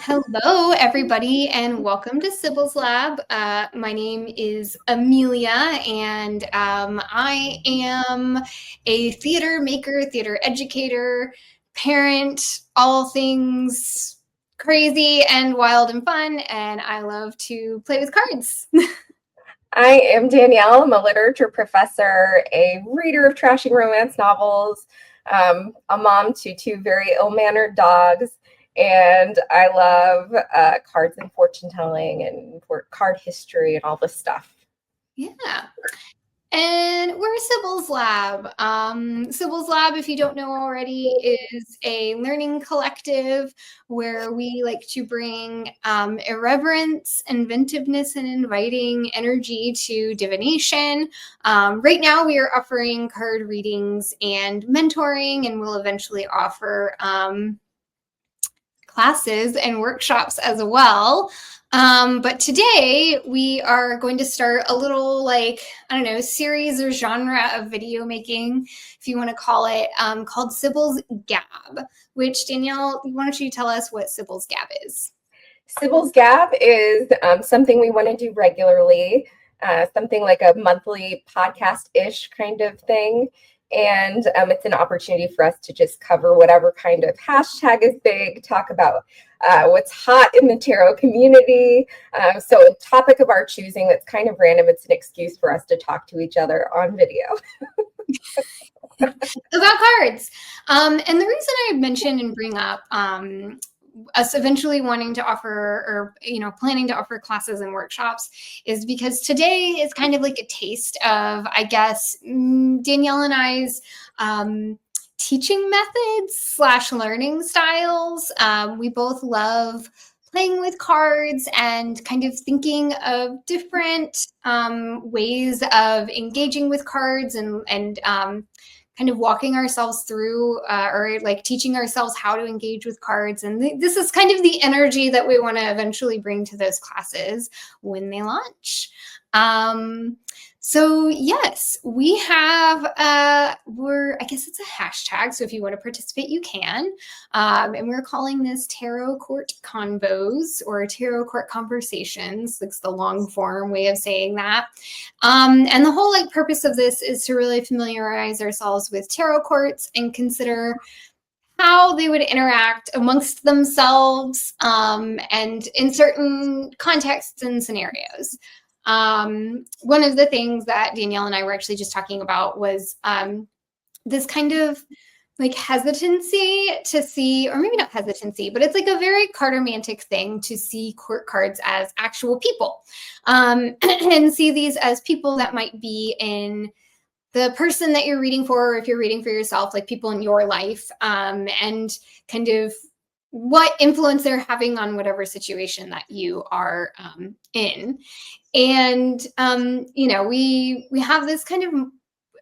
Hello, everybody, and welcome to Sibyl's Lab. My name is Amelia, and I am a theater maker, theater educator, parent, all things crazy and wild and fun, and I love to play with cards. I am Danielle. I'm a literature professor, a reader of trashy romance novels, a mom to two very ill-mannered dogs, and I love cards and fortune telling and card history and all this stuff. Yeah. And we're Sibyl's Lab. Sibyl's Lab, if you don't know already, is a learning collective where we like to bring irreverence, inventiveness, and inviting energy to divination. Right now, we are offering card readings and mentoring, and we'll eventually offer classes and workshops as well. But today we are going to start a little series or genre of video making, if you want to call it, called Sibyl's Gab, which Danielle, why don't you tell us what Sibyl's Gab is? Sibyl's Gab is something we want to do regularly, something like a monthly podcast-ish kind of thing. And it's an opportunity for us to just cover whatever kind of hashtag is big, talk about what's hot in the tarot community. So a topic of our choosing that's kind of random, it's an excuse for us to talk to each other on video. About cards. And the reason I mention and bring up us eventually wanting to offer or planning to offer classes and workshops is because today is kind of like a taste of, I guess, Danielle and I's teaching methods / learning styles. We both love playing with cards and kind of thinking of different ways of engaging with cards and kind of walking ourselves through or like teaching ourselves how to engage with cards. And this is kind of the energy that we want to eventually bring to those classes when they launch. So yes, we have, I guess it's a hashtag. So if you want to participate, you can. And we're calling this Tarot Court Convos or Tarot Court Conversations. It's the long form way of saying that. And the whole purpose of this is to really familiarize ourselves with tarot courts and consider how they would interact amongst themselves and in certain contexts and scenarios. One of the things that Danielle and I were actually just talking about was this kind of hesitancy to see, or maybe not hesitancy, but it's like a very cardomantic thing to see court cards as actual people and see these as people that might be in the person that you're reading for, or if you're reading for yourself, like people in your life and kind of what influence they're having on whatever situation that you are in. And, we have this kind of,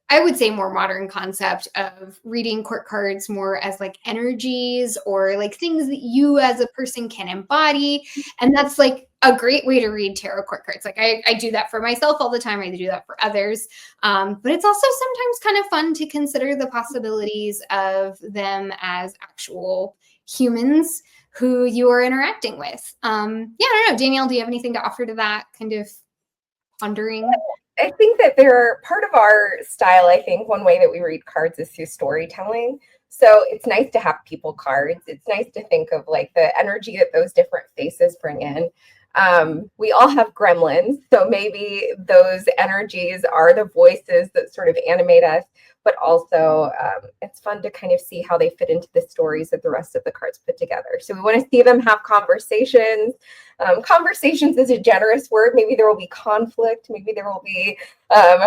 I would say, more modern concept of reading court cards more as energies or things that you as a person can embody. And that's a great way to read tarot court cards. I do that for myself all the time. I do that for others. But it's also sometimes kind of fun to consider the possibilities of them as actual humans who you are interacting with. I don't know. Danielle, do you have anything to offer to that kind of pondering? I think that they're part of our style. I think one way that we read cards is through storytelling. So it's nice to have people cards. It's nice to think of the energy that those different faces bring in. We all have gremlins, so maybe those energies are the voices that sort of animate us, but also it's fun to kind of see how they fit into the stories that the rest of the cards put together. So we want to see them have conversations. Conversations is a generous word. Maybe there will be conflict. Maybe there will be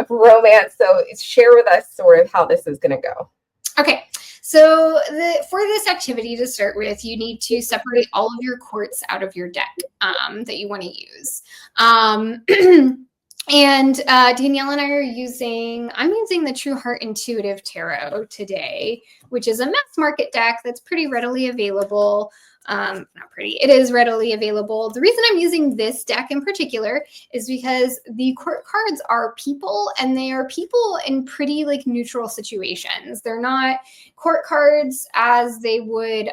romance. So share with us sort of how this is going to go. Okay. So for this activity to start with, you need to separate all of your courts out of your deck that you want to use. And Danielle and I are I'm using the True Heart Intuitive Tarot today, which is a mass market deck that's pretty readily available. It is readily available. The reason I'm using this deck in particular is because the court cards are people, and they are people in pretty neutral situations. They're not court cards as they would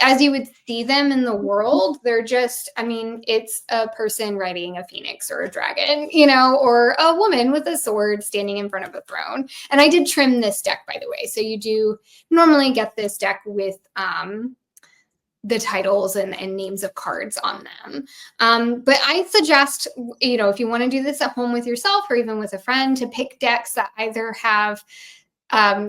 as you would see them in the world, they're just, I mean, it's a person riding a phoenix or a dragon, or a woman with a sword standing in front of a throne. And I did trim this deck, by the way. So you do normally get this deck with the titles and names of cards on them. But I suggest, if you want to do this at home with yourself or even with a friend, to pick decks that either have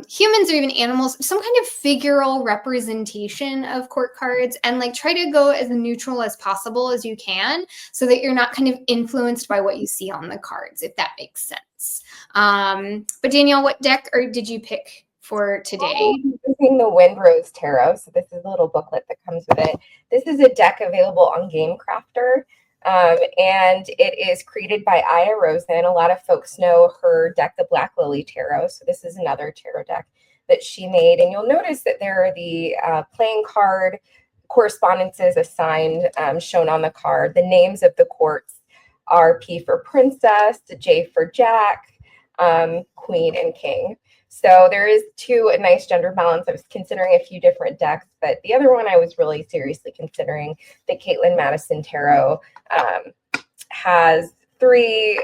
humans or even animals, some kind of figural representation of court cards, and like try to go as neutral as possible as you can so that you're not kind of influenced by what you see on the cards, if that makes sense. But Danielle, what deck did you pick for today? I'm using the Windrose Tarot. So this is a little booklet that comes with it. This is a deck available on Game Crafter. And it is created by Aya Rosen. A lot of folks know her deck, the Black Lily Tarot. So this is another tarot deck that she made. And you'll notice that there are the playing card correspondences assigned, shown on the card. The names of the courts are P for Princess, J for Jack, Queen, and King. So there is a nice gender balance. I was considering a few different decks, but the other one I was really seriously considering, the Caitlin Madison Tarot, has 3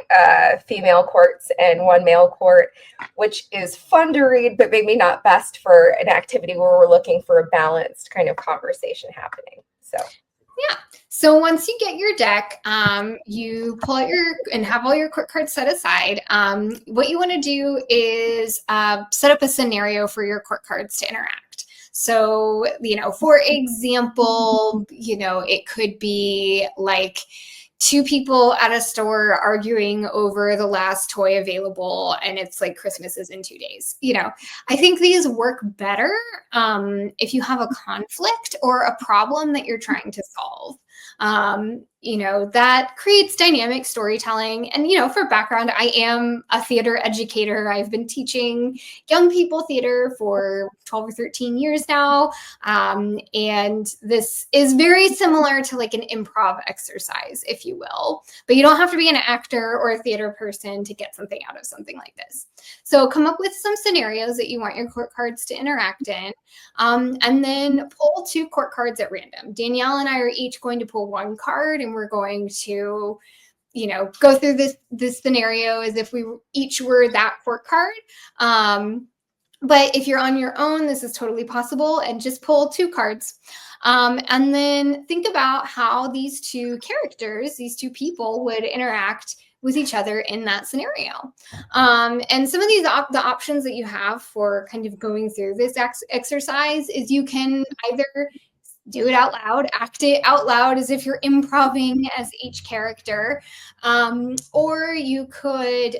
female courts and 1 male court, which is fun to read, but maybe not best for an activity where we're looking for a balanced kind of conversation happening. So yeah. So once you get your deck, you pull out and have all your court cards set aside. What you want to do is set up a scenario for your court cards to interact. So, for example, it could be like 2 people at a store arguing over the last toy available, and it's like Christmas is in 2 days. I think these work better if you have a conflict or a problem that you're trying to solve. That creates dynamic storytelling. And, for background, I am a theater educator. I've been teaching young people theater for 12 or 13 years now. And this is very similar to like an improv exercise, if you will, but you don't have to be an actor or a theater person to get something out of something like this. So come up with some scenarios that you want your court cards to interact in, and then pull 2 court cards at random. Danielle and I are each going to pull 1 card, and we're going to, go through this scenario as if we each were that court card. But if you're on your own, this is totally possible, and just pull 2 cards. And then think about how these 2 characters, these 2 people, would interact with each other in that scenario. And some of these the options that you have for kind of going through this exercise is you can either do it out loud, act it out loud as if you're improving as each character, or you could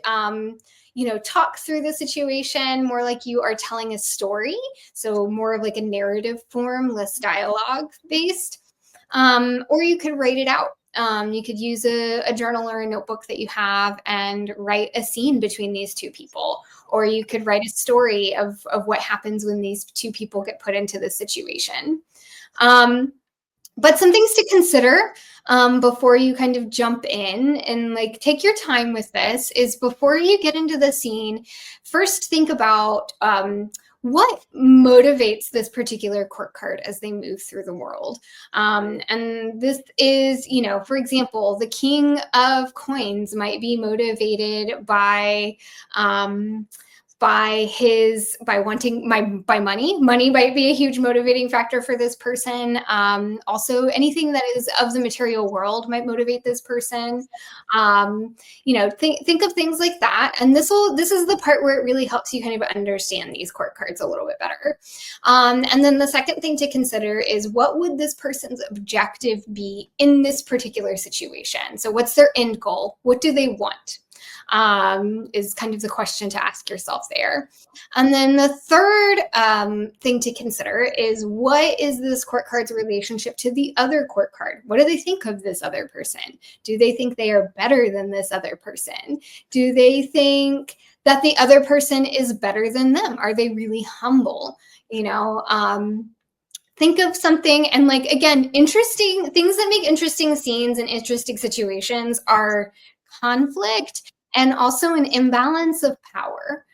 talk through the situation more like you are telling a story, so more of like a narrative form, less dialogue based, or you could write it out. You could use a journal or a notebook that you have and write a scene between these 2 people, or you could write a story of what happens when these 2 people get put into this situation. But some things to consider before you kind of jump in and like take your time with this is, before you get into the scene, first think about what motivates this particular court card as they move through the world. And this is, for example, the King of Coins might be motivated by wanting by money. Money might be a huge motivating factor for this person. Also, anything that is of the material world might motivate this person. Think of things like that. And this is the part where it really helps you kind of understand these court cards a little bit better. And then the second thing to consider is, what would this person's objective be in this particular situation? So what's their end goal? What do they want? Is kind of the question to ask yourself there. And then the third thing to consider is, what is this court card's relationship to the other court card? What do they think of this other person? Do they think they are better than this other person? Do they think that the other person is better than them? Are they really humble? Think of something, and like, again, interesting things that make interesting scenes and interesting situations are conflict and also an imbalance of power.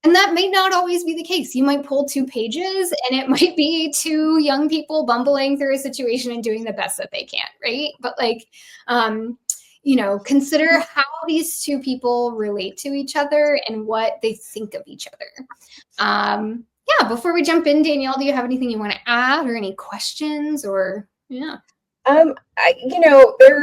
And that may not always be the case. You might pull 2 pages and it might be 2 young people bumbling through a situation and doing the best that they can, right? But like, consider how these 2 people relate to each other and what they think of each other. Yeah, before we jump in, Danielle, do you have anything you want to add or any questions or yeah? There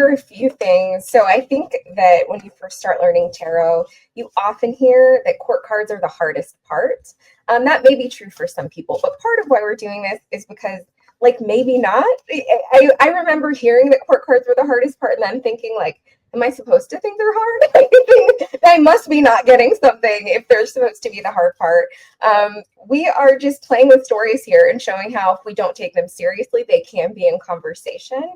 are a few things. So I think that when you first start learning tarot, you often hear that court cards are the hardest part. That may be true for some people, but part of why we're doing this is because, like, maybe not. I remember hearing that court cards were the hardest part and then thinking, like, am I supposed to think they're hard? I must be not getting something if they're supposed to be the hard part. We are just playing with stories here and showing how if we don't take them seriously, they can be in conversation.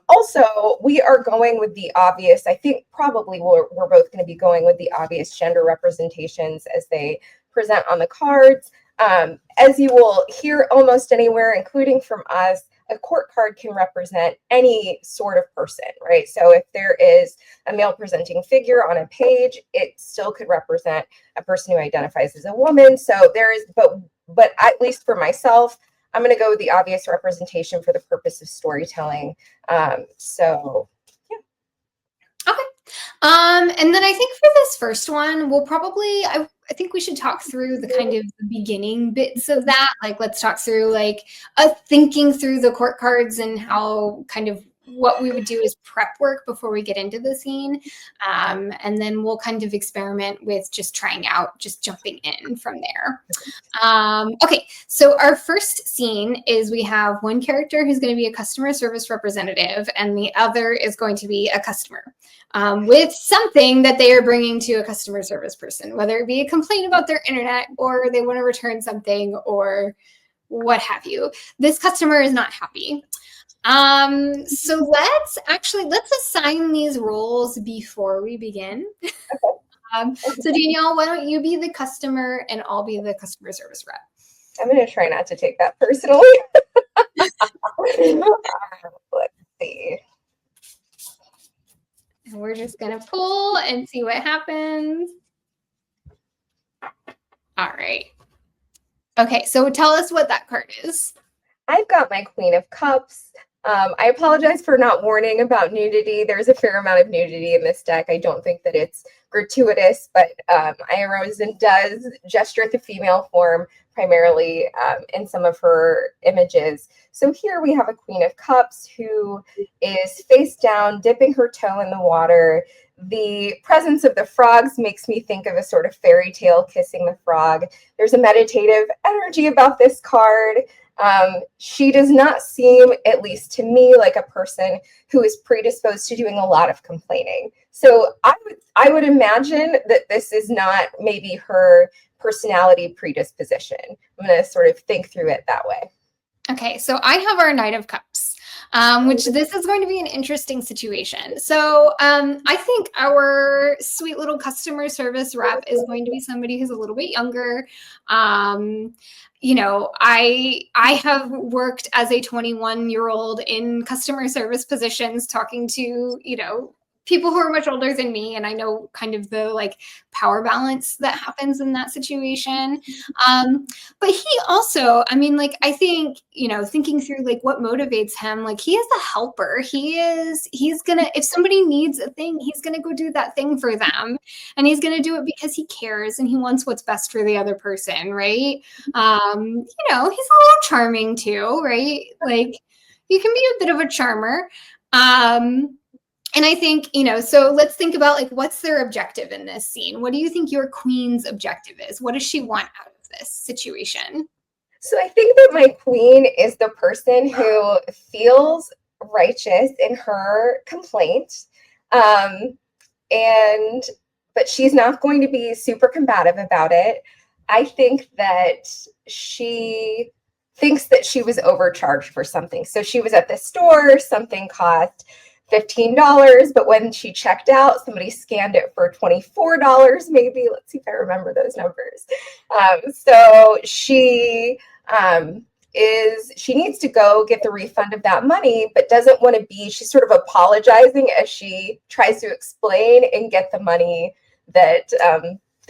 Also, we are going with the obvious. I think probably we're both going to be going with the obvious gender representations as they present on the cards. As you will hear almost anywhere, including from us, a court card can represent any sort of person, right? So if there is a male presenting figure on a page, it still could represent a person who identifies as a woman. So there is, but at least for myself, I'm going to go with the obvious representation for the purpose of storytelling. So yeah. Okay. And then I think for this first one, we'll probably, I think we should talk through the kind of the beginning bits of that. Like, let's talk through like thinking through the court cards and how kind of what we would do is prep work before we get into the scene. And then we'll kind of experiment with just trying out, just jumping in from there. Okay, so our first scene is we have one character who's going to be a customer service representative and the other is going to be a customer with something that they are bringing to a customer service person, whether it be a complaint about their internet or they want to return something or what have you. This customer is not happy. So let's assign these roles before we begin. So Danielle, why don't you be the customer and I'll be the customer service rep? I'm going to try not to take that personally. Let's see. And we're just going to pull and see what happens. All right. Okay, so tell us what that card is. I've got my Queen of Cups. I apologize for not warning about nudity. There's a fair amount of nudity in this deck. I don't think that it's gratuitous, but Aya Rosen does gesture at the female form primarily in some of her images. So here we have a Queen of Cups who is face down, dipping her toe in the water. The presence of the frogs makes me think of a sort of fairy tale kissing the frog. There's a meditative energy about this card. She does not seem, at least to me, like a person who is predisposed to doing a lot of complaining. So I would imagine that this is not maybe her personality predisposition. I'm going to sort of think through it that way. Okay, so I have our Knight of Cups, which this is going to be an interesting situation. So I think our sweet little customer service rep is going to be somebody who's a little bit younger. You know, I have worked as a 21-year-old in customer service positions talking to, people who are much older than me. And I know kind of the like power balance that happens in that situation. But he also, I mean, like, I think, thinking through like what motivates him, like he is a helper. He's gonna, if somebody needs a thing, he's gonna go do that thing for them. And he's gonna do it because he cares and he wants what's best for the other person, right? He's a little charming too, right? Like you can be a bit of a charmer. And I think, so let's think about like, what's their objective in this scene? What do you think your queen's objective is? What does she want out of this situation? So I think that my queen is the person who feels righteous in her complaint. But she's not going to be super combative about it. I think that she thinks that she was overcharged for something. So she was at the store, something cost $15, but when she checked out, somebody scanned it for $24 maybe. Let's see if I remember those numbers. So she needs to go get the refund of that money, but doesn't want to be, she's sort of apologizing as she tries to explain and get the money that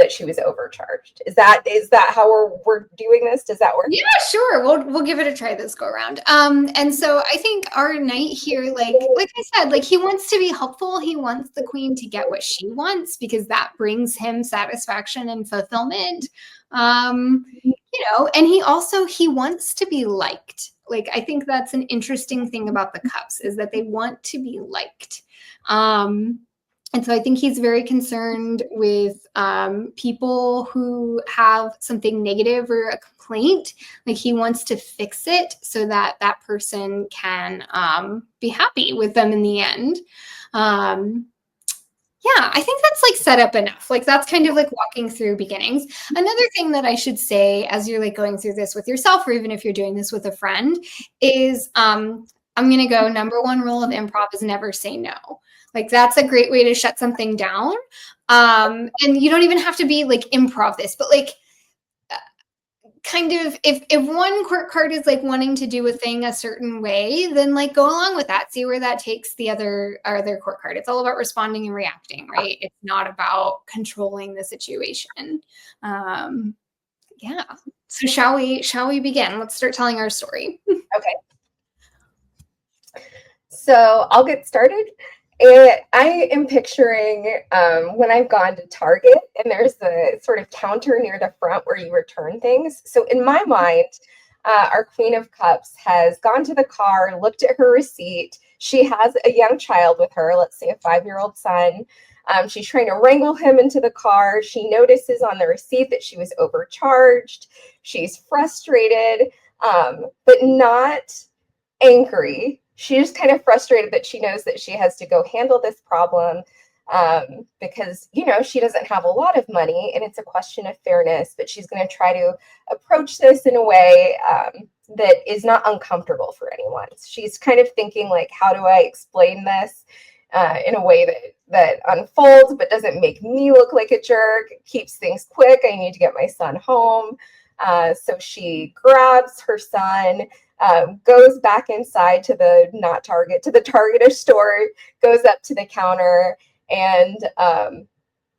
that she was overcharged. Is that how we're doing this? Does that work? Yeah, sure. We'll give it a try this go around. And so I think our knight here, like I said, like he wants to be helpful. He wants the queen to get what she wants because that brings him satisfaction and fulfillment. And he wants to be liked. Like I think that's an interesting thing about the cups is that they want to be liked. And so I think he's very concerned with people who have something negative or a complaint. Like he wants to fix it so that that person can be happy with them in the end. Yeah, I think that's like set up enough. Like that's kind of like walking through beginnings. Another thing that I should say as you're like going through this with yourself, or even if you're doing this with a friend, is I'm going to go number one rule of improv is never say no. Like that's a great way to shut something down. And you don't even have to be like improv this, but like kind of if one court card is like wanting to do a thing a certain way, then like go along with that. See where that takes the other court card. It's all about responding and reacting, right? It's not about controlling the situation. Yeah. So shall we begin? Let's start telling our story. Okay. So I'll get started. I am picturing when I've gone to Target and there's the sort of counter near the front where you return things. So in my mind, our Queen of Cups has gone to the car, looked at her receipt. She has a young child with her, let's say a 5-year-old son. She's trying to wrangle him into the car. She notices on the receipt that she was overcharged. She's frustrated, but not angry. She's kind of frustrated that she knows that she has to go handle this problem because, she doesn't have a lot of money and it's a question of fairness, but she's going to try to approach this in a way that is not uncomfortable for anyone. She's kind of thinking like, how do I explain this in a way that unfolds but doesn't make me look like a jerk, keeps things quick. I need to get my son home. So she grabs her son, goes back inside to the Target-ish store, goes up to the counter and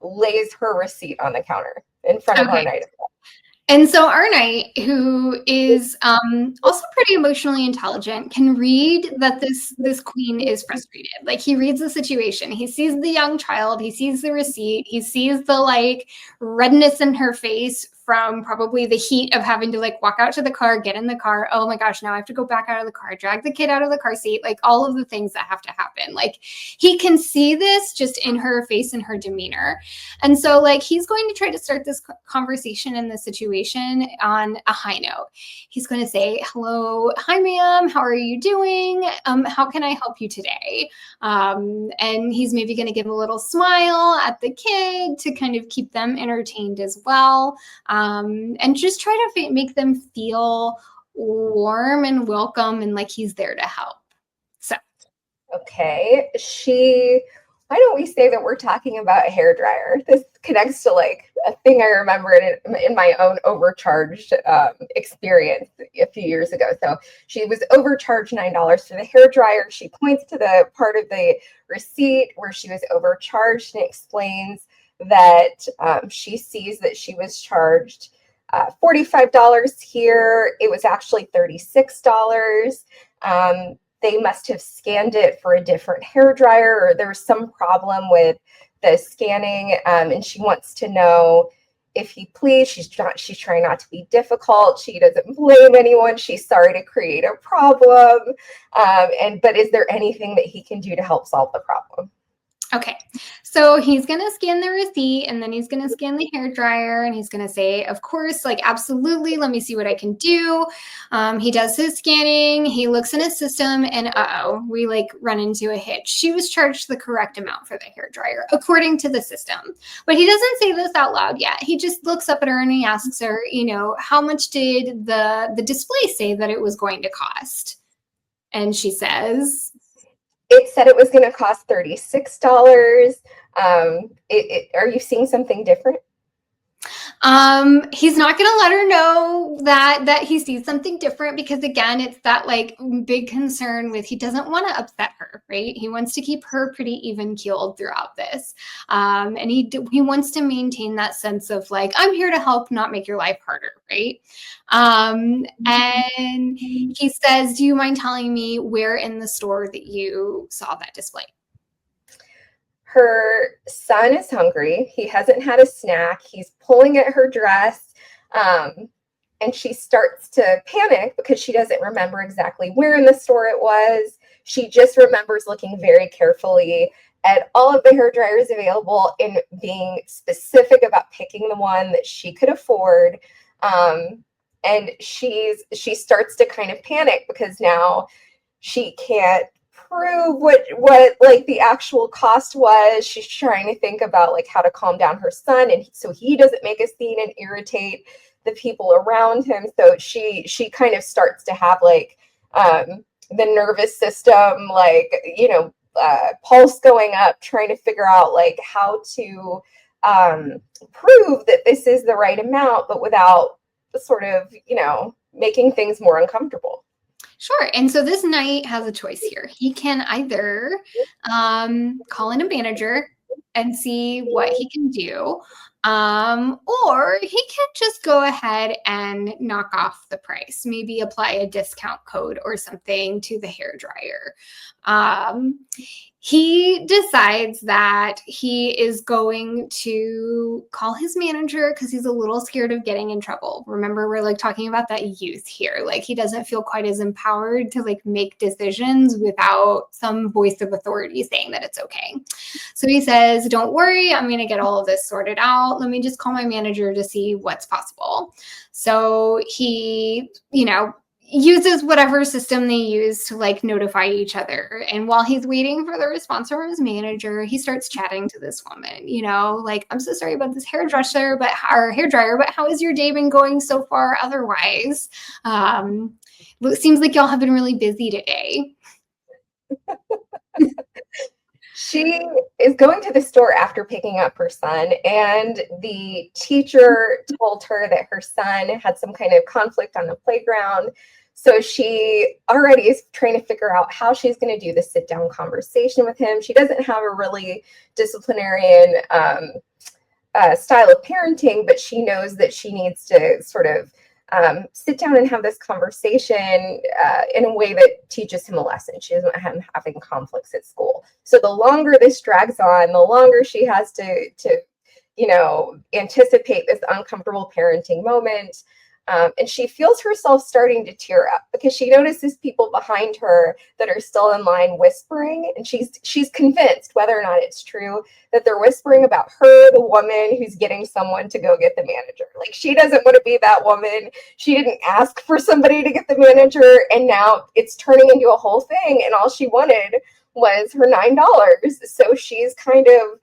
lays her receipt on the counter in front of our knight. And so our knight, who is also pretty emotionally intelligent, can read that this queen is frustrated. Like he reads the situation. He sees the young child. He sees the receipt. He sees the like redness in her face from probably the heat of having to like walk out to the car, get in the car. Oh my gosh, now I have to go back out of the car, drag the kid out of the car seat, like all of the things that have to happen. Like he can see this just in her face and her demeanor. And so like he's going to try to start this conversation in this situation on a high note. He's going to say, hello, hi ma'am, how are you doing? How can I help you today? And he's maybe going to give a little smile at the kid to kind of keep them entertained as well. And just try to make them feel warm and welcome and like he's there to help. So, okay, why don't we say that we're talking about a hairdryer? This connects to like a thing I remember in my own overcharged experience a few years ago. So she was overcharged $9 for the hairdryer. She points to the part of the receipt where she was overcharged and explains that she sees that she was charged $45 here. It was actually $36. They must have scanned it for a different hairdryer, or there was some problem with the scanning, and she wants to know if you please. She's trying not to be difficult. She doesn't blame anyone. She's sorry to create a problem, but is there anything that he can do to help solve the problem? Okay, so he's going to scan the receipt and then he's going to scan the hairdryer and he's going to say, of course, like, absolutely. Let me see what I can do. He does his scanning. He looks in his system and we like run into a hitch. She was charged the correct amount for the hairdryer according to the system, but he doesn't say this out loud yet. He just looks up at her and he asks her, how much did the display say that it was going to cost? And she says, it said it was going to cost $36. Are you seeing something different? He's not going to let her know that he sees something different, because again, it's that like big concern with, he doesn't want to upset her, right? He wants to keep her pretty even keeled throughout this. And he wants to maintain that sense of like, I'm here to help, not make your life harder, right? And he says, do you mind telling me where in the store that you saw that display? Her son is hungry. He hasn't had a snack. He's pulling at her dress. And she starts to panic because she doesn't remember exactly where in the store it was. She just remembers looking very carefully at all of the hair dryers available and being specific about picking the one that she could afford. And she starts to kind of panic because now she can't prove what like the actual cost was. She's trying to think about like how to calm down her son, and so he doesn't make a scene and irritate the people around him. So she kind of starts to have like the nervous system, like, pulse going up, trying to figure out like how to prove that this is the right amount, but without sort of, making things more uncomfortable. Sure. And so this knight has a choice here. He can either call in a manager and see what he can do, or he can just go ahead and knock off the price, maybe apply a discount code or something to the hairdryer. He decides that he is going to call his manager because he's a little scared of getting in trouble. Remember, we're like talking about that youth here. Like he doesn't feel quite as empowered to like make decisions without some voice of authority saying that it's okay. So he says, don't worry, I'm going to get all of this sorted out. Let me just call my manager to see what's possible. So he, uses whatever system they use to like notify each other. And while he's waiting for the response from his manager, he starts chatting to this woman, like, I'm so sorry about this hairdresser, or hairdryer, but how has your day been going so far otherwise? It seems like y'all have been really busy today. She is going to the store after picking up her son, and the teacher told her that her son had some kind of conflict on the playground. So she already is trying to figure out how she's going to do the sit down conversation with him. She doesn't have a really disciplinarian style of parenting, but she knows that she needs to sort of sit down and have this conversation in a way that teaches him a lesson. She doesn't want him having conflicts at school. So the longer this drags on, the longer she has to anticipate this uncomfortable parenting moment. And she feels herself starting to tear up because she notices people behind her that are still in line whispering, and she's convinced, whether or not it's true, that they're whispering about her, the woman who's getting someone to go get the manager. Like, she doesn't want to be that woman. She didn't ask for somebody to get the manager, and now it's turning into a whole thing, and all she wanted was her $9. So she's kind of,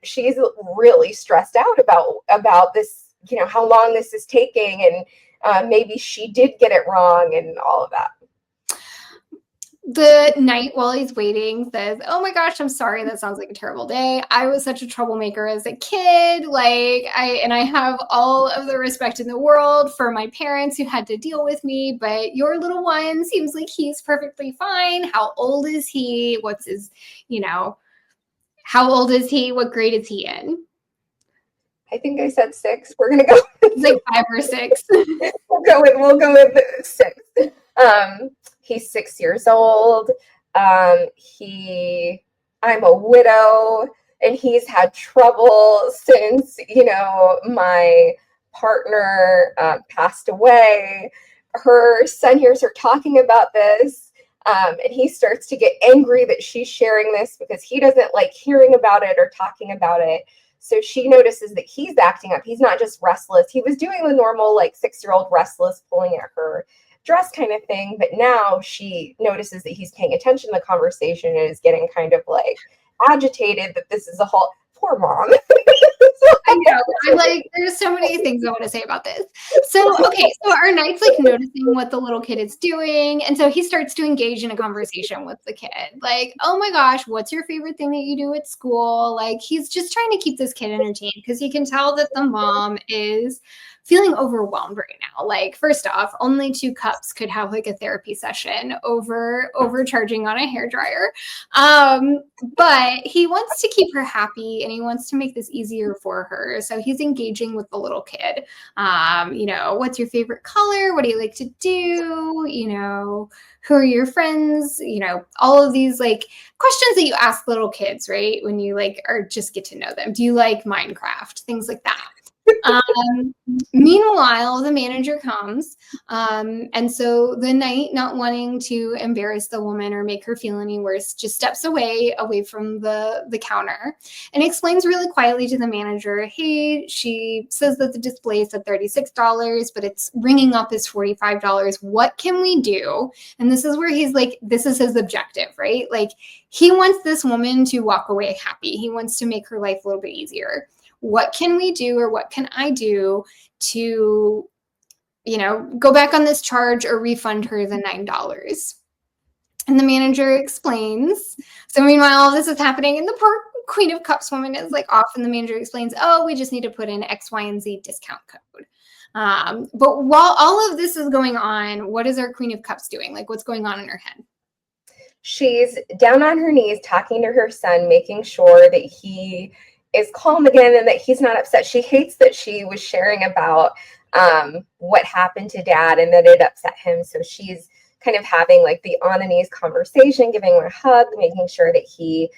she's really stressed out about this, how long this is taking, and maybe she did get it wrong and all of that. The knight, while he's waiting, says, oh my gosh, I'm sorry. That sounds like a terrible day. I was such a troublemaker as a kid. I have all of the respect in the world for my parents who had to deal with me, but your little one seems like he's perfectly fine. How old is he? What's his, how old is he? What grade is he in? I think I said 6. We're gonna go. It's like 5 or 6. We'll go with 6. He's 6 years old. I'm a widow, and he's had trouble since my partner passed away. Her son hears her talking about this, and he starts to get angry that she's sharing this because he doesn't like hearing about it or talking about it. So she notices that he's acting up. He's not just restless. He was doing the normal, 6-year-old restless, pulling at her dress kind of thing. But now she notices that he's paying attention to the conversation and is getting kind of agitated that this is a whole poor mom. I know. There's so many things I want to say about this. So our knight's noticing what the little kid is doing. And so he starts to engage in a conversation with the kid. Oh my gosh, what's your favorite thing that you do at school? He's just trying to keep this kid entertained because he can tell that the mom is feeling overwhelmed right now. Like, first off, only 2 cups could have like a therapy session over overcharging on a hair dryer. But he wants to keep her happy and he wants to make this easier for her. So he's engaging with the little kid. What's your favorite color? What do you like to do? Who are your friends? All of these like questions that you ask little kids, right? When you like are just get to know them. Do you like Minecraft? Things like that. Meanwhile, the manager comes. And so the knight, not wanting to embarrass the woman or make her feel any worse, just steps away from the counter and explains really quietly to the manager, hey, she says that the display is at $36, but it's ringing up as $45. What can we do? And this is where he's like, this is his objective, right? Like, he wants this woman to walk away happy. He wants to make her life a little bit easier. What can we do, or what can I do to, go back on this charge or refund her the $9? And the manager explains. So meanwhile, all this is happening, and the poor Queen of Cups woman is like off, and the manager explains, oh, we just need to put in X, Y, and Z discount code. But while all of this is going on, what is our Queen of Cups doing? Like, what's going on in her head? She's down on her knees talking to her son, making sure that he is calm again and that he's not upset. She hates that she was sharing about what happened to Dad and that it upset him. So she's kind of having like the on the knees conversation, giving him a hug, making sure that he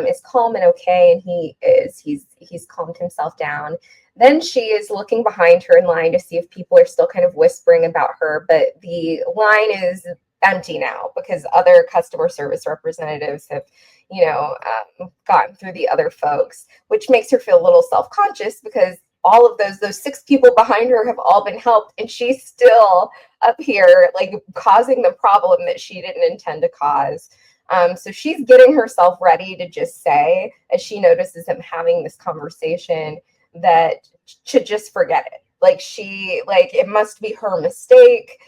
is calm and okay. And he's calmed himself down. Then she is looking behind her in line to see if people are still kind of whispering about her, but the line is empty now because other customer service representatives have gotten through the other folks, which makes her feel a little self-conscious because all of those 6 people behind her have all been helped, and she's still up here like causing the problem that she didn't intend to cause. So she's getting herself ready to just say, as she notices him having this conversation, that should just forget it. It must be her mistake.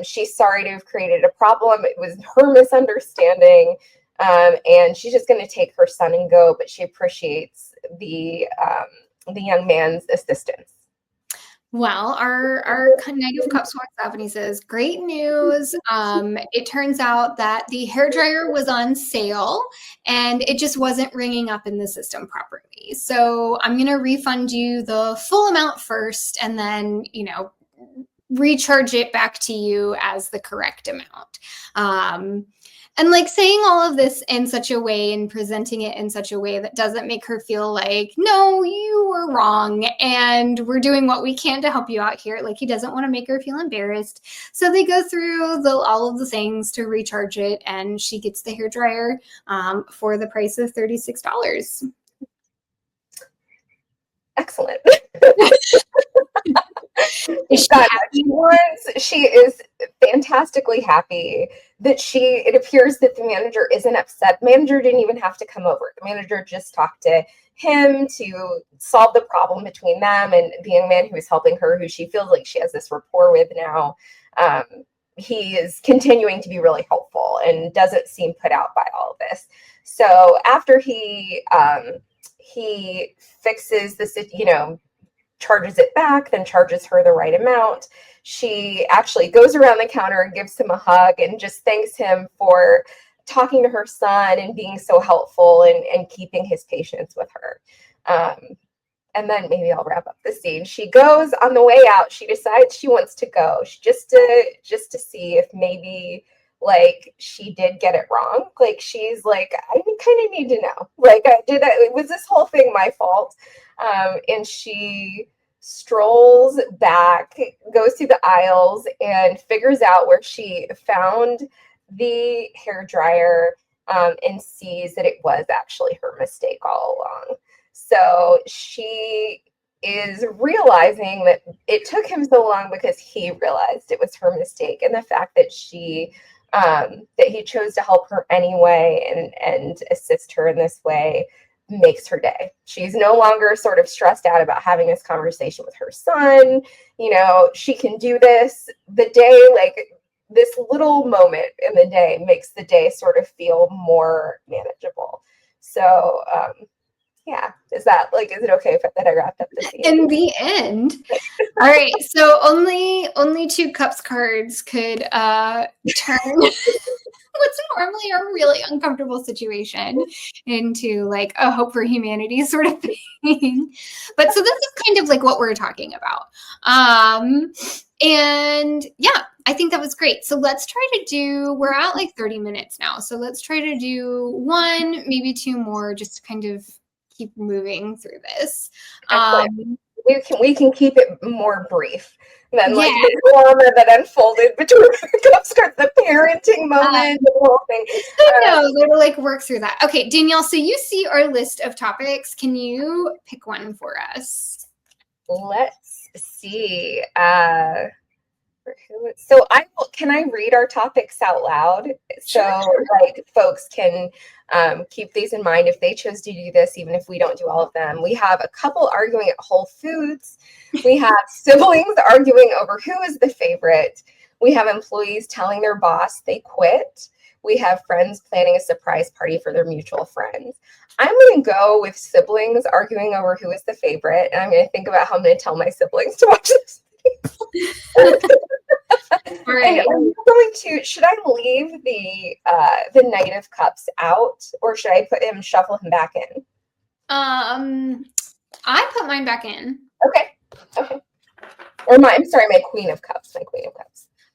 She's sorry to have created a problem. It was her misunderstanding. And she's just going to take her son and go, but she appreciates the young man's assistance. Well, our Knight of Cups walks up and he says, great news. It turns out that the hairdryer was on sale and it just wasn't ringing up in the system properly. So I'm going to refund you the full amount first and then, recharge it back to you as the correct amount. And like saying all of this in such a way and presenting it in such a way that doesn't make her feel like, no, you were wrong and we're doing what we can to help you out here. Like, he doesn't want to make her feel embarrassed. So they go through all of the things to recharge it, and she gets the hairdryer for the price of $36. Excellent. Is she happy? She is fantastically happy that it appears that the manager isn't upset. The manager didn't even have to come over. The manager just talked to him to solve the problem between them and the young man who is helping her, who she feels like she has this rapport with now. He is continuing to be really helpful and doesn't seem put out by all of this. So after he fixes this, charges it back, then charges her the right amount, she actually goes around the counter and gives him a hug and just thanks him for talking to her son and being so helpful and keeping his patience with her. And then maybe I'll wrap up the scene. She goes on the way out. She decides she wants to go just to see if maybe like she did get it wrong. Like, she's like, I kind of need to know. Like, was this whole thing my fault? And she strolls back, goes through the aisles, and figures out where she found the hairdryer, and sees that it was actually her mistake all along. So she is realizing that it took him so long because he realized it was her mistake, and the fact that that he chose to help her anyway and assist her in this way makes her day. She's no longer sort of stressed out about having this conversation with her son. She can do this. The day, like this little moment in the day makes the day sort of feel more manageable. So Yeah. Is it okay that I wrapped up the scene? In the end. All right. So only 2 cups cards could turn what's normally a really uncomfortable situation into like a hope for humanity sort of thing. But so this is kind of like what we're talking about. And yeah, I think that was great. So let's try to do, we're at like 30 minutes now. So let's try to do 1, maybe 2 more, just to kind of keep moving through this. We can keep it more brief than like Yeah. the drama that unfolded between the parenting moment, the whole thing. No, we'll like work through that. Okay, Danielle, so you see our list of topics. Can you pick one for us? Let's see. So can I read our topics out loud? So like folks can keep these in mind if they chose to do this, even if we don't do all of them. We have a couple arguing at Whole Foods. We have siblings arguing over who is the favorite. We have employees telling their boss they quit. We have friends planning a surprise party for their mutual friends. I'm going to go with siblings arguing over who is the favorite. And I'm going to think about how I'm going to tell my siblings to watch this. Right. And I'm going to, should I leave the Knight of Cups out, or should I shuffle him back in? I put mine back in. Okay. Or my Queen of Cups.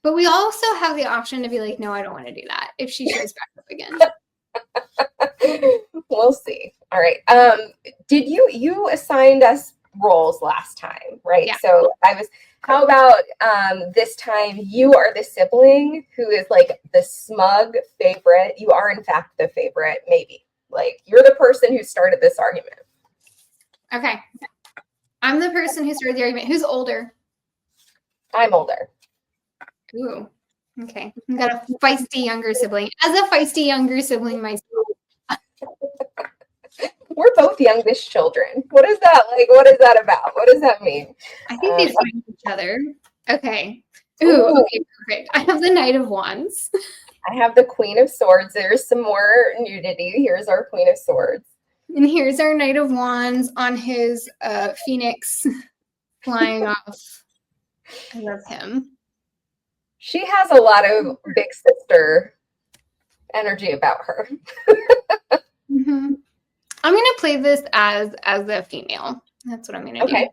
But we also have the option to be like, no, I don't want to do that if she shows back up again. We'll see. All right. Did you assigned us roles last time, right? Yeah. So how about this time you are the sibling who is like the smug favorite. You are in fact the favorite, maybe. Like you're the person who started this argument. Okay. I'm the person who started the argument. Who's older? I'm older. Ooh. Okay. I've got a feisty younger sibling. As a feisty younger sibling myself. We're both youngest children. What is that like? What is that about? What does that mean? I think they find each other. Okay. Ooh, okay, perfect. I have the Knight of Wands. I have the Queen of Swords. There's some more nudity. Here's our Queen of Swords. And here's our Knight of Wands on his phoenix flying off. I love him. She has a lot of big sister energy about her. Mm-hmm. I'm going to play this as a female. That's what I'm going to do.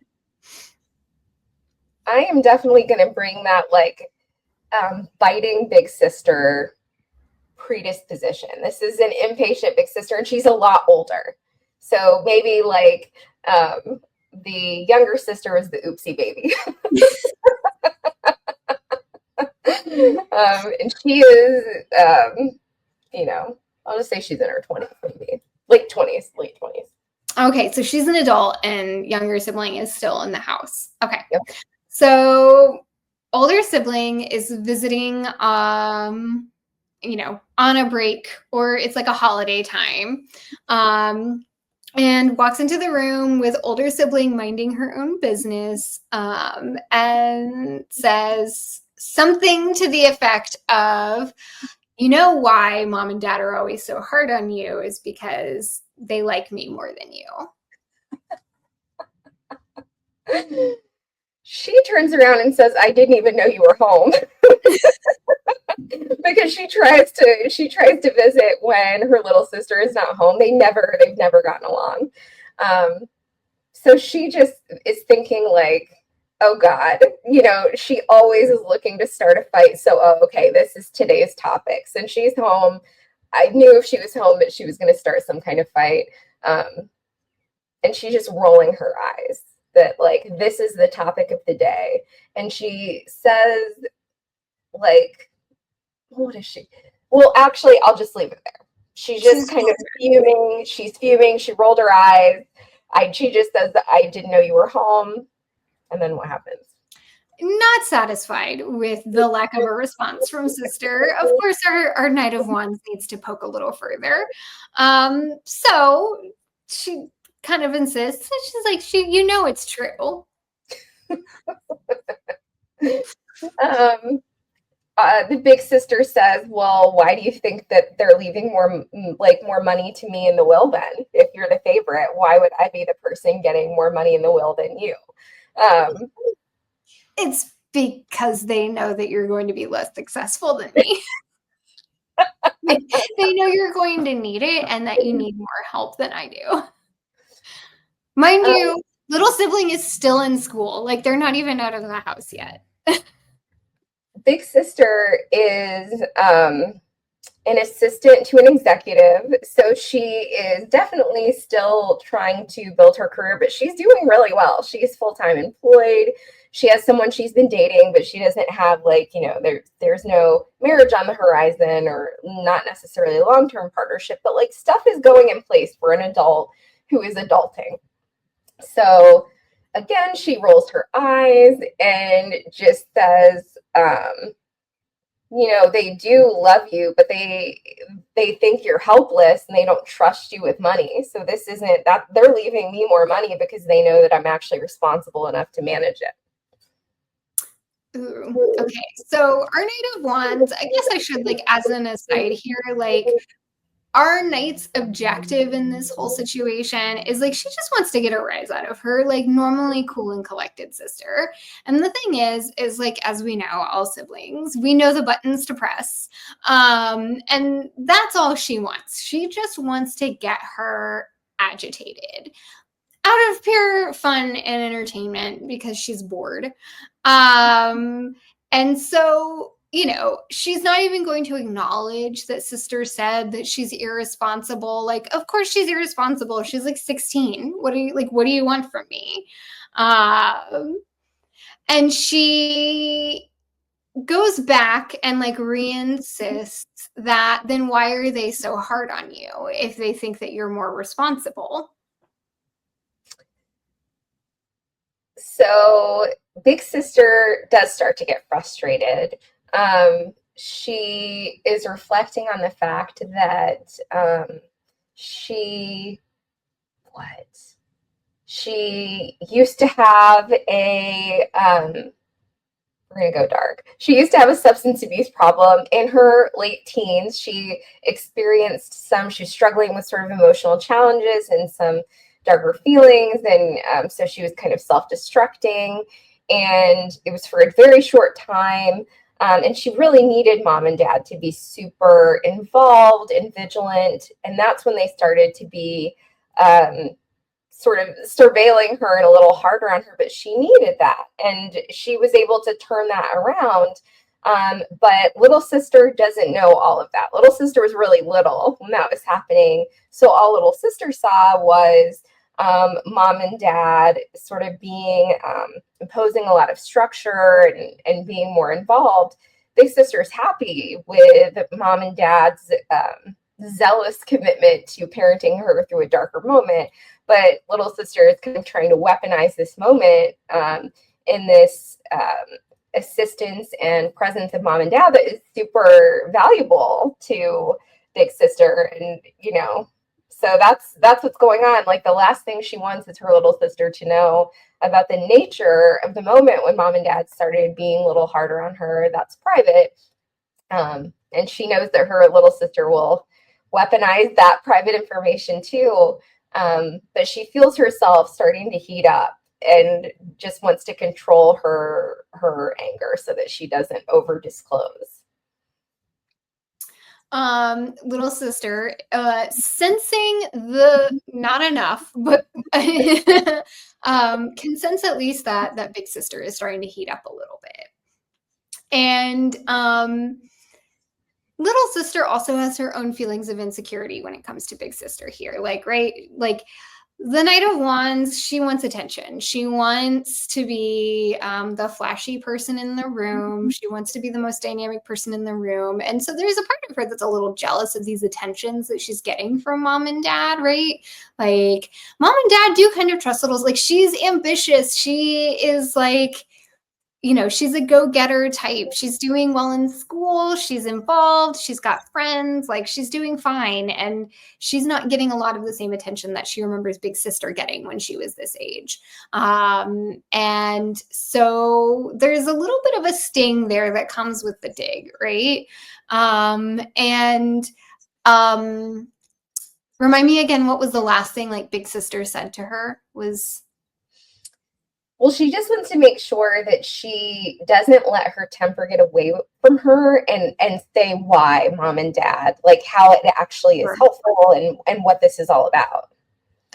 I am definitely going to bring that like biting big sister predisposition. This is an impatient big sister, and she's a lot older. So maybe like the younger sister is the oopsie baby. And she is, I'll just say she's in her 20s, maybe. Late 20s. Okay, so she's an adult and younger sibling is still in the house. Okay. Yep. So older sibling is visiting, on a break, or it's like a holiday time, and walks into the room with older sibling minding her own business, and says something to the effect of, you know why mom and dad are always so hard on you is because they like me more than you. She turns around and says, I didn't even know you were home. Because she tries to visit when her little sister is not home. They've never gotten along. So she just is thinking like, oh God, she always is looking to start a fight. So, okay, this is today's topic. Since she's home, I knew if she was home that she was going to start some kind of fight. And she's just rolling her eyes that like, this is the topic of the day. And she says like, what is she? Well, actually, I'll just leave it there. She's just kind of fuming. She's fuming. She rolled her eyes. She just says that I didn't know you were home. And then what happens? Not satisfied with the lack of a response from sister. Of course, our Knight of Wands needs to poke a little further. So she kind of insists. She's like, it's true. the big sister says, "Well, why do you think that they're leaving more money to me in the will then? If you're the favorite, why would I be the person getting more money in the will than you?" Um, It's because they know that you're going to be less successful than me. They know you're going to need it and that you need more help than I do. Mind um, you, little sibling is still in school. Like, they're not even out of the house yet. Big sister is an assistant to an executive. So she is definitely still trying to build her career, but she's doing really well. She's full-time employed. She has someone she's been dating, but she doesn't have there's no marriage on the horizon or not necessarily a long-term partnership, but like stuff is going in place for an adult who is adulting. So again, she rolls her eyes and just says, they do love you, but they think you're helpless and they don't trust you with money. So this isn't that they're leaving me more money because they know that I'm actually responsible enough to manage it. Ooh, okay. So our Knight of Wands, I guess I should, like, as an aside here, like, our knight's objective in this whole situation is like she just wants to get a rise out of her like normally cool and collected sister. And the thing is like, as we know, all siblings, we know the buttons to press. And that's all she wants. She just wants to get her agitated out of pure fun and entertainment because she's bored. And so, she's not even going to acknowledge that sister said that she's irresponsible. Like, of course she's irresponsible. She's like 16. What do you want from me? And she goes back and like re-insists that then why are they so hard on you if they think that you're more responsible? So big sister does start to get frustrated. She is reflecting on the fact that she what she used to have a we're going to go dark. She used to have a substance abuse problem in her late teens. She experienced she was struggling with sort of emotional challenges and some darker feelings. And so she was kind of self-destructing. And it was for a very short time. And she really needed mom and dad to be super involved and vigilant. And that's when they started to be sort of surveilling her and a little harder on her, but she needed that. And she was able to turn that around. But little sister doesn't know all of that. Little sister was really little when that was happening. So all little sister saw was mom and dad sort of being imposing a lot of structure and being more involved. Big sister is happy with mom and dad's zealous commitment to parenting her through a darker moment. But little sister is kind of trying to weaponize this moment in this assistance and presence of mom and dad that is super valuable to big sister. And, so that's what's going on. Like the last thing she wants is her little sister to know about the nature of the moment when mom and dad started being a little harder on her. That's private. And she knows that her little sister will weaponize that private information too. But she feels herself starting to heat up and just wants to control her anger so that she doesn't over disclose. Little sister, sensing the not enough, but can sense at least that big sister is starting to heat up a little bit. And little sister also has her own feelings of insecurity when it comes to big sister here. Like, right? Like the Knight of Wands, she wants attention. She wants to be the flashy person in the room. She wants to be the most dynamic person in the room. And so there's a part of her that's a little jealous of these attentions that she's getting from mom and dad, right? Like mom and dad do kind of trust little, like she's ambitious. She is like, she's a go-getter type. She's doing well in school. She's involved. She's got friends. Like, she's doing fine. And she's not getting a lot of the same attention that she remembers big sister getting when she was this age. And so there's a little bit of a sting there that comes with the dig, right? Remind me again, what was the last thing like big sister said to her was... Well, she just wants to make sure that she doesn't let her temper get away from her, and say why mom and dad, like how it actually is helpful and what this is all about.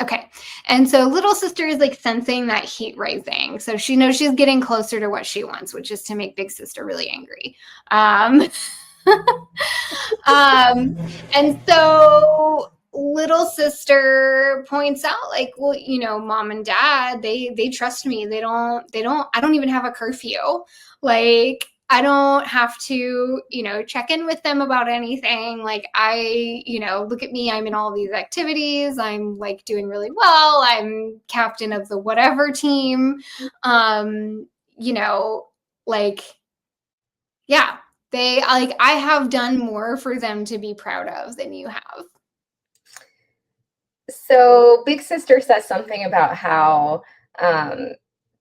Okay. And so little sister is like sensing that heat rising. So she knows she's getting closer to what she wants, which is to make big sister really angry. And so little sister points out, like, well, mom and dad, they trust me. I don't even have a curfew. Like, I don't have to, check in with them about anything. Like, look at me. I'm in all these activities. I'm like doing really well. I'm captain of the whatever team. Yeah, I have done more for them to be proud of than you have. So big sister says something about how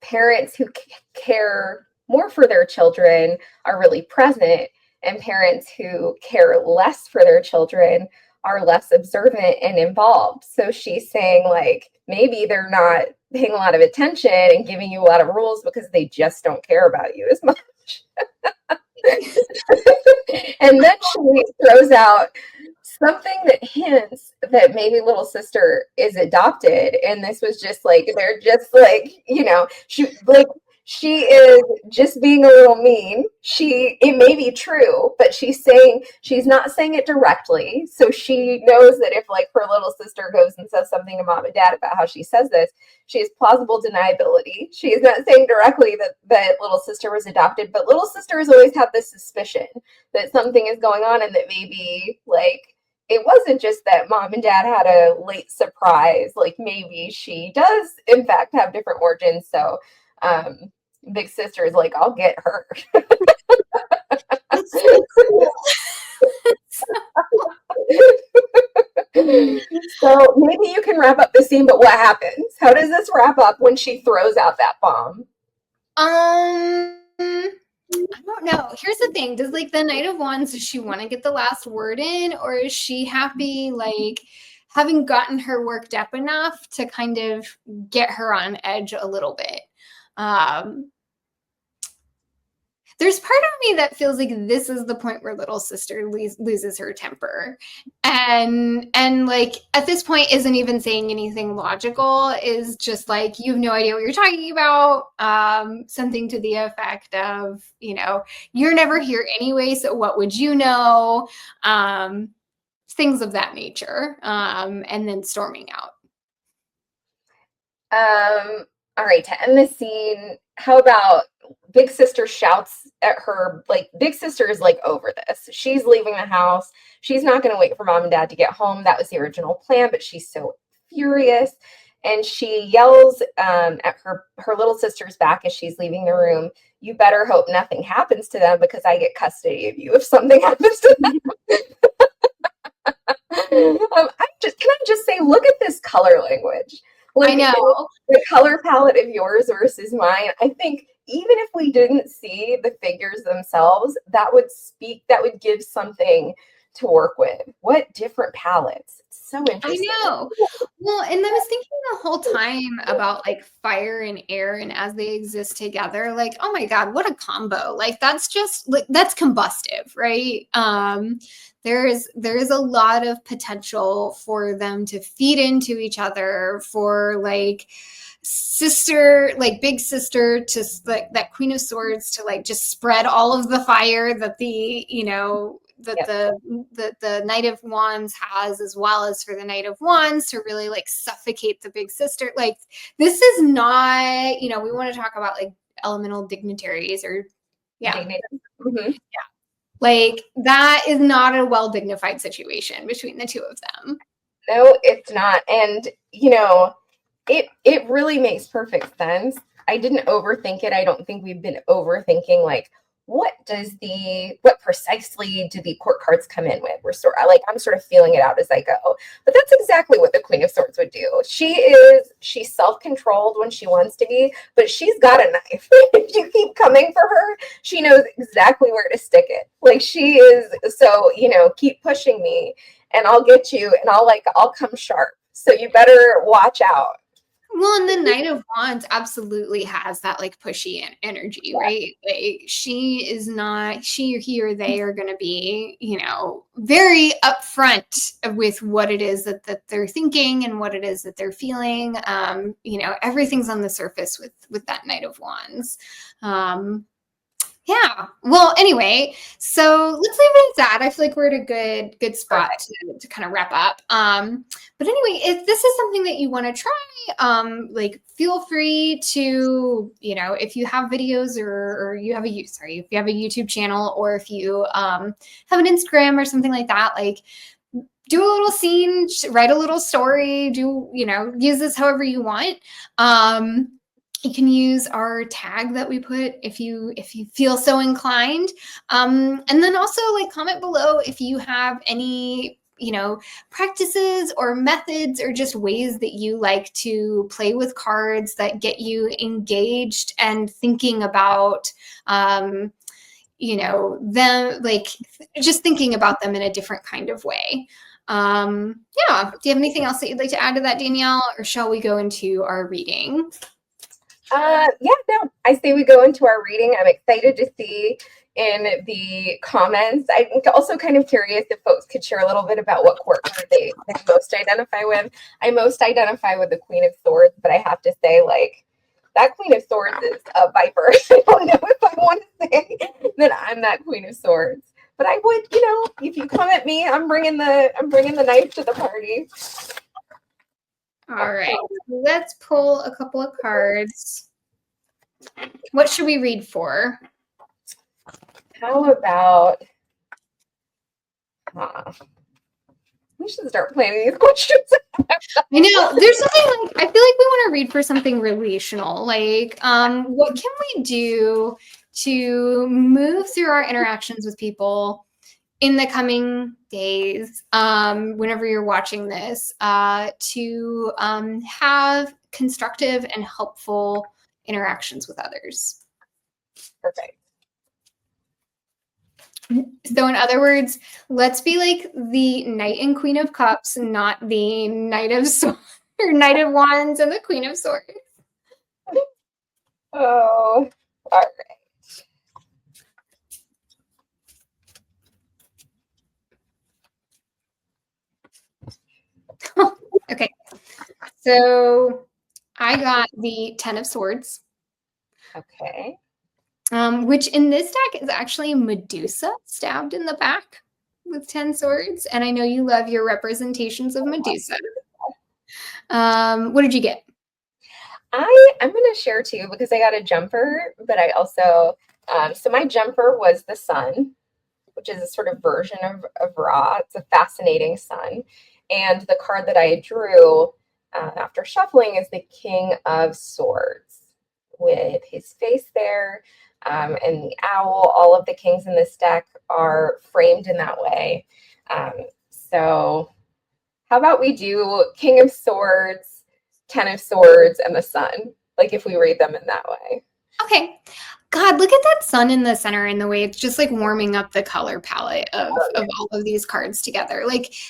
parents who care more for their children are really present, and parents who care less for their children are less observant and involved. So she's saying, like, maybe they're not paying a lot of attention and giving you a lot of rules because they just don't care about you as much. And then she throws out something that hints that maybe little sister is adopted, and this was just like, they're just like, she is just being a little mean. It may be true, but she's not saying it directly. So she knows that if like her little sister goes and says something to mom and dad about how she says this, she has plausible deniability. She is not saying directly that little sister was adopted, but little sister has always had this suspicion that something is going on, and that maybe like it wasn't just that mom and dad had a late surprise. Like, maybe she does in fact have different origins. So big sister is like, I'll get her. That's so cool. So maybe you can wrap up the scene, but what happens? How does this wrap up when she throws out that bomb? I don't know. Here's the thing. Does like the Knight of Wands, does she want to get the last word in, or is she happy like having gotten her worked up enough to kind of get her on edge a little bit? There's part of me that feels like this is the point where little sister loses her temper, and like at this point isn't even saying anything logical, is just like, you have no idea what you're talking about. Something to the effect of, you're never here anyway, so what would you know? Things of that nature, and then storming out. All right, to end the scene, how about big sister shouts at her, like, big sister is like over this. She's leaving the house. She's not going to wait for mom and dad to get home. That was the original plan, but she's so furious. And she yells at her little sister's back as she's leaving the room, "You better hope nothing happens to them, because I get custody of you if something happens to them." Can I just say, look at this color language. Like, I know. The color palette of yours versus mine. I think even if we didn't see the figures themselves, that would give something to work with. What different palettes. It's so interesting. I know. Well, and I was thinking the whole time about like fire and air, and as they exist together, like, oh my God, what a combo. Like, that's just like, that's combustive, right? There is a lot of potential for them to feed into each other, for like sister, like big sister, to like that Queen of Swords to like just spread all of the fire that the the Knight of Wands has, as well as for the Knight of Wands to really like suffocate the big sister. Like, this is not, we want to talk about like elemental dignitaries, or Mm-hmm. like, that is not a well dignified situation between the two of them. No, it's not. And it really makes perfect sense. I didn't overthink it. I don't think we've been overthinking like what precisely do the court cards come in with? I'm sort of feeling it out as I go. But that's exactly what the Queen of Swords would do. She's self-controlled when she wants to be, but she's got a knife. If you keep coming for her, she knows exactly where to stick it. Like she is, so keep pushing me and I'll get you and I'll come sharp. So you better watch out. Well, and the Knight of Wands absolutely has that like pushy energy, right? Like she or he or they are going to be, very upfront with what it is that they're thinking and what it is that they're feeling. Everything's on the surface with that Knight of Wands. Yeah. Well, anyway, so let's leave it at that. I feel like we're at a good spot to kind of wrap up. But anyway, if this is something that you want to try, feel free to, if you have videos or you have if you have a YouTube channel or if you have an Instagram or something like that, like do a little scene, write a little story, use this however you want. You can use our tag that we put if you feel so inclined. And then also comment below if you have any, practices or methods or just ways that you like to play with cards that get you engaged and thinking about, them, just thinking about them in a different kind of way. Yeah. Do you have anything else that you'd like to add to that, Danielle, or shall we go into our reading? No, I say we go into our reading. I'm excited to see in the comments. I'm also kind of curious if folks could share a little bit about what court card they most identify with. I most identify with the Queen of Swords, but I have to say, that Queen of Swords is a viper. I don't know if I want to say that I'm that Queen of Swords, but I would, if you come at me, I'm bringing the knife to the party. All right, let's pull a couple of cards. What should we read for? How about, we should start planning these questions. I know, there's something I feel like we want to read for something relational. What can we do to move through our interactions with people in the coming days, whenever you're watching this, to have constructive and helpful interactions with others. Perfect. So in other words, let's be like the Knight and Queen of Cups, not the Knight of Swords or Knight of Wands and the Queen of Swords. Oh, all right. Okay, so I got the 10 of Swords. Okay. Which in this deck is actually Medusa stabbed in the back with 10 swords. And I know you love your representations of Medusa. What did you get? I'm going to share too because I got a jumper, but I also, so my jumper was the sun, which is a sort of version of Ra. It's a fascinating sun. And the card that I drew after shuffling is the King of Swords with his face there. And the owl. All of the kings in this deck are framed in that way. So how about we do King of Swords, 10 of Swords, and the sun, if we read them in that way. Okay. God, look at that sun in the center and the way it's just warming up the color palette of all of these cards together.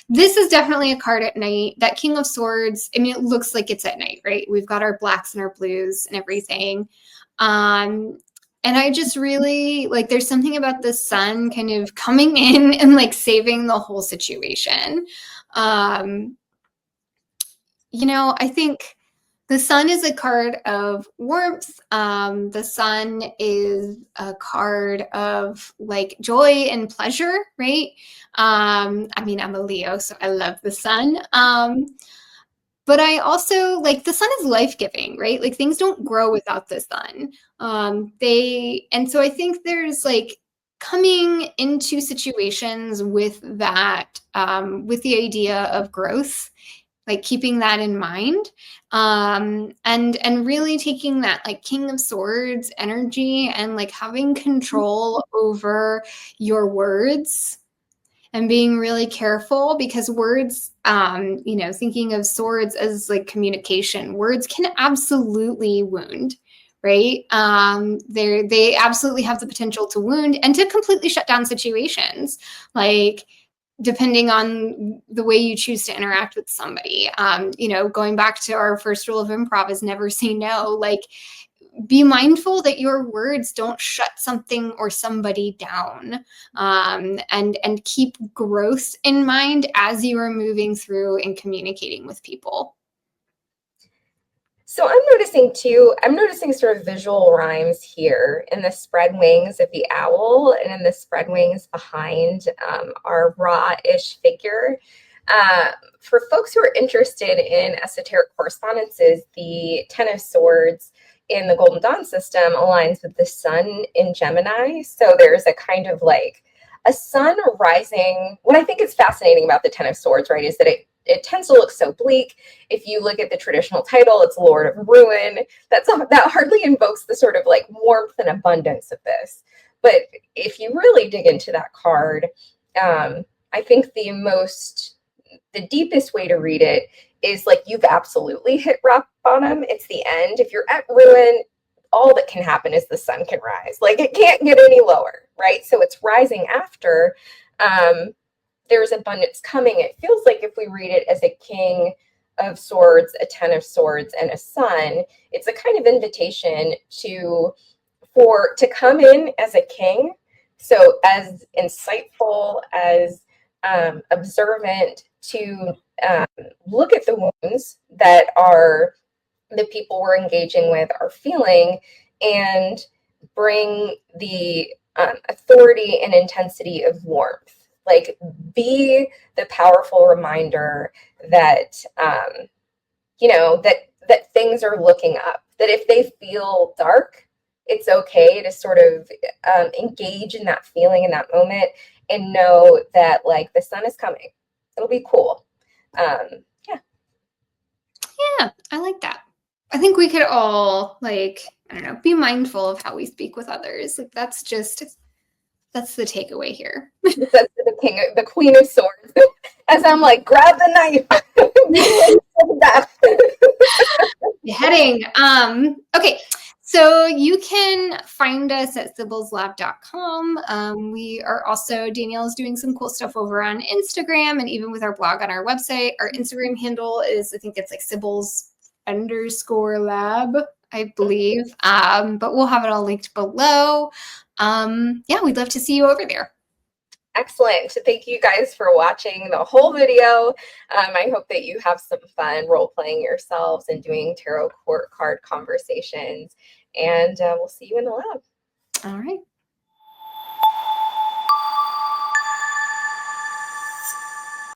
This is definitely a card at night. That King of Swords, I mean, it looks like it's at night, right? We've got our blacks and our blues and everything. And I just really there's something about the sun kind of coming in and saving the whole situation. I think the sun is a card of warmth. The sun is a card of joy and pleasure, right? I mean, I'm a Leo, so I love the sun. But I also the sun is life-giving, right? Things don't grow without the sun. And so I think there's coming into situations with that, with the idea of growth, like keeping that in mind, and really taking that like King of Swords energy and like having control over your words and being really careful, because words, thinking of swords as like communication, words can absolutely wound, right? They absolutely have the potential to wound and to completely shut down situations, like depending on the way you choose to interact with somebody. Going back to our first rule of improv is never say no. Like, be mindful that your words don't shut something or somebody down, and keep growth in mind as you are moving through and communicating with people. So I'm noticing sort of visual rhymes here in the spread wings of the owl and in the spread wings behind our raw-ish figure. For folks who are interested in esoteric correspondences, the Ten of Swords in the Golden Dawn system aligns with the sun in Gemini. So there's a kind of like a sun rising. What I think is fascinating about the Ten of Swords, right, is that it tends to look so bleak. If you look at the traditional title, it's Lord of Ruin. That hardly invokes the sort of like warmth and abundance of this. But if you really dig into that card, I think the deepest way to read it is like you've absolutely hit rock bottom. It's the end. If you're at ruin, all that can happen is the sun can rise. Like, it can't get any lower, right? So it's rising after. There's abundance coming. It feels like if we read it as a King of Swords, a Ten of Swords, and a Sun, it's a kind of invitation to come in as a king. So as insightful, as observant, to look at the wounds that the people we're engaging with are feeling, and bring the authority and intensity of warmth. Like, be the powerful reminder that that things are looking up. That if they feel dark, it's okay to sort of engage in that feeling in that moment, and know that like the sun is coming. It'll be cool. Yeah, I like that. I think we could all, like, I don't know, be mindful of how we speak with others. Like, that's the takeaway here. That's the Queen of Swords. As I'm like, grab the knife. Beheading. Okay. So you can find us at sibylslab.com. We are also, Danielle's doing some cool stuff over on Instagram, and even with our blog on our website. Our Instagram handle is, I think it's like Sibyls_lab, I believe. But we'll have it all linked below. We'd love to see you over there. Excellent. Thank you guys for watching the whole video. I hope that you have some fun role-playing yourselves and doing tarot court card conversations. And we'll see you in the lab. All right.